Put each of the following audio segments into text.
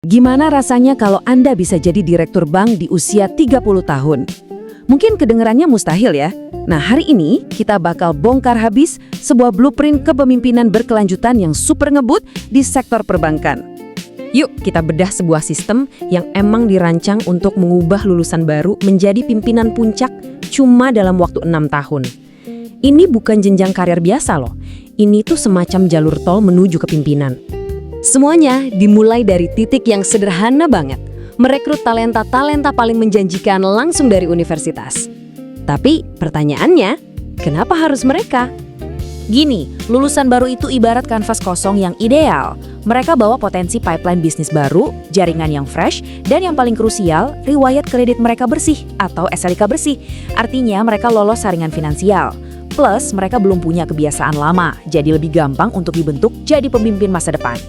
Gimana rasanya kalau Anda bisa jadi direktur bank di usia 30 tahun? Mungkin kedengarannya mustahil ya. Nah, hari ini kita bakal bongkar habis sebuah blueprint kepemimpinan berkelanjutan yang super ngebut di sektor perbankan. Yuk kita bedah sebuah sistem yang emang dirancang untuk mengubah lulusan baru menjadi pimpinan puncak cuma dalam waktu 6 tahun. Ini bukan jenjang karir biasa loh. Ini tuh semacam jalur tol menuju kepimpinan. Semuanya dimulai dari titik yang sederhana banget, merekrut talenta-talenta paling menjanjikan langsung dari universitas. Tapi pertanyaannya, kenapa harus mereka? Gini, lulusan baru itu ibarat kanvas kosong yang ideal. Mereka bawa potensi pipeline bisnis baru, jaringan yang fresh, dan yang paling krusial, riwayat kredit mereka bersih atau SLK bersih. Artinya mereka lolos saringan finansial. Plus, mereka belum punya kebiasaan lama, jadi lebih gampang untuk dibentuk jadi pemimpin masa depan.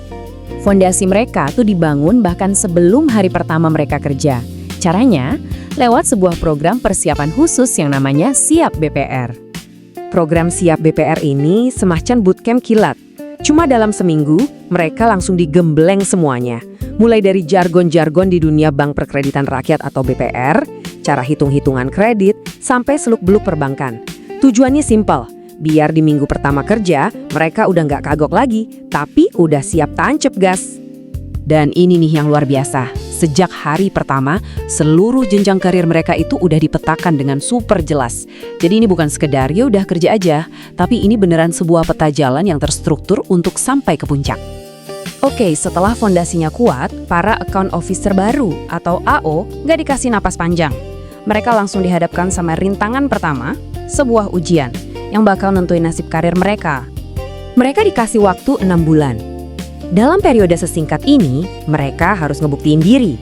Fondasi mereka tuh dibangun bahkan sebelum hari pertama mereka kerja. Caranya, lewat sebuah program persiapan khusus yang namanya Siap BPR. Program Siap BPR ini semacam bootcamp kilat. Cuma dalam seminggu, mereka langsung digembleng semuanya. Mulai dari jargon-jargon di dunia bank perkreditan rakyat atau BPR, cara hitung-hitungan kredit, sampai seluk-beluk perbankan. Tujuannya simpel. Biar di minggu pertama kerja, mereka udah nggak kagok lagi, tapi udah siap tancep gas. Dan ini nih yang luar biasa. Sejak hari pertama, seluruh jenjang karir mereka itu udah dipetakan dengan super jelas. Jadi ini bukan sekedar ya udah kerja aja, tapi ini beneran sebuah peta jalan yang terstruktur untuk sampai ke puncak. Oke, setelah fondasinya kuat, para account officer baru atau AO nggak dikasih napas panjang. Mereka langsung dihadapkan sama rintangan pertama, sebuah ujian yang bakal nentuin nasib karir mereka. Mereka dikasih waktu 6 bulan. Dalam periode sesingkat ini, mereka harus ngebuktiin diri.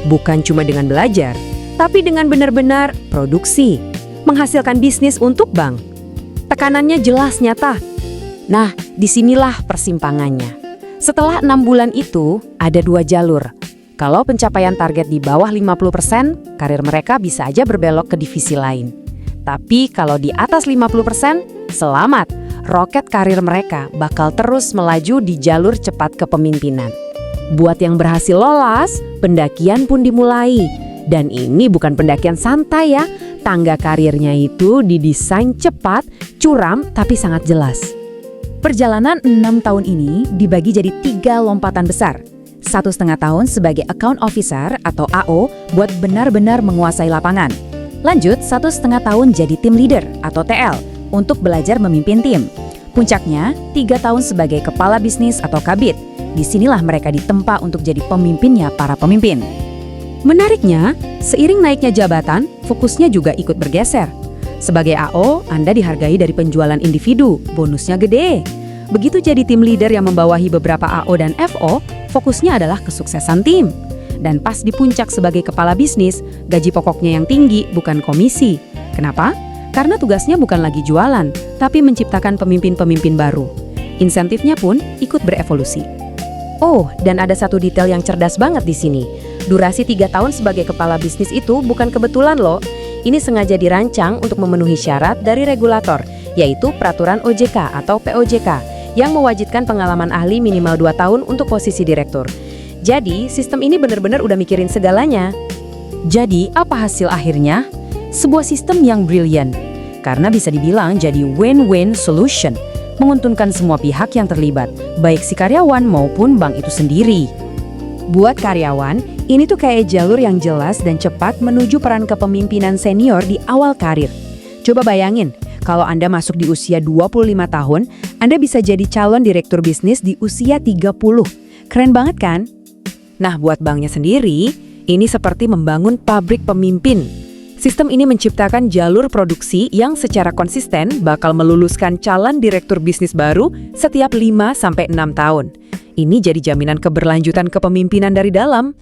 Bukan cuma dengan belajar, tapi dengan benar-benar produksi, menghasilkan bisnis untuk bank. Tekanannya jelas nyata. Nah, disinilah persimpangannya. Setelah 6 bulan itu, ada 2 jalur. Kalau pencapaian target di bawah 50%, karir mereka bisa aja berbelok ke divisi lain. Tapi kalau di atas 50%, selamat, roket karir mereka bakal terus melaju di jalur cepat kepemimpinan. Buat yang berhasil lolos, pendakian pun dimulai. Dan ini bukan pendakian santai ya, tangga karirnya itu didesain cepat, curam, tapi sangat jelas. Perjalanan 6 tahun ini dibagi jadi 3 lompatan besar. 1,5 tahun sebagai account officer atau AO buat benar-benar menguasai lapangan. Lanjut, 1,5 tahun jadi tim leader atau TL untuk belajar memimpin tim. Puncaknya, 3 tahun sebagai kepala bisnis atau kabid. Disinilah mereka ditempa untuk jadi pemimpinnya para pemimpin. Menariknya, seiring naiknya jabatan, fokusnya juga ikut bergeser. Sebagai AO, Anda dihargai dari penjualan individu, bonusnya gede. Begitu jadi tim leader yang membawahi beberapa AO dan FO, fokusnya adalah kesuksesan tim. Dan pas di puncak sebagai kepala bisnis, gaji pokoknya yang tinggi, bukan komisi. Kenapa? Karena tugasnya bukan lagi jualan, tapi menciptakan pemimpin-pemimpin baru. Insentifnya pun ikut berevolusi. Oh, dan ada satu detail yang cerdas banget di sini. Durasi 3 tahun sebagai kepala bisnis itu bukan kebetulan loh. Ini sengaja dirancang untuk memenuhi syarat dari regulator, yaitu Peraturan OJK atau POJK, yang mewajibkan pengalaman ahli minimal 2 tahun untuk posisi direktur. Jadi, sistem ini benar-benar udah mikirin segalanya. Jadi, apa hasil akhirnya? Sebuah sistem yang brilian. Karena bisa dibilang jadi win-win solution. Menguntungkan semua pihak yang terlibat, baik si karyawan maupun bank itu sendiri. Buat karyawan, ini tuh kayak jalur yang jelas dan cepat menuju peran kepemimpinan senior di awal karir. Coba bayangin, kalau Anda masuk di usia 25 tahun, Anda bisa jadi calon direktur bisnis di usia 30. Keren banget kan? Nah, buat banknya sendiri, ini seperti membangun pabrik pemimpin. Sistem ini menciptakan jalur produksi yang secara konsisten bakal meluluskan calon direktur bisnis baru setiap 5-6 tahun. Ini jadi jaminan keberlanjutan kepemimpinan dari dalam.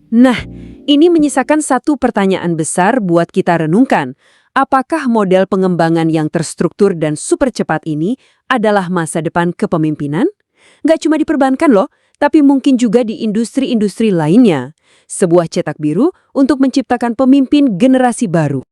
Nah, ini menyisakan satu pertanyaan besar buat kita renungkan. Apakah model pengembangan yang terstruktur dan super cepat ini adalah masa depan kepemimpinan? Nggak cuma di perbankan loh, tapi mungkin juga di industri-industri lainnya. Sebuah cetak biru untuk menciptakan pemimpin generasi baru.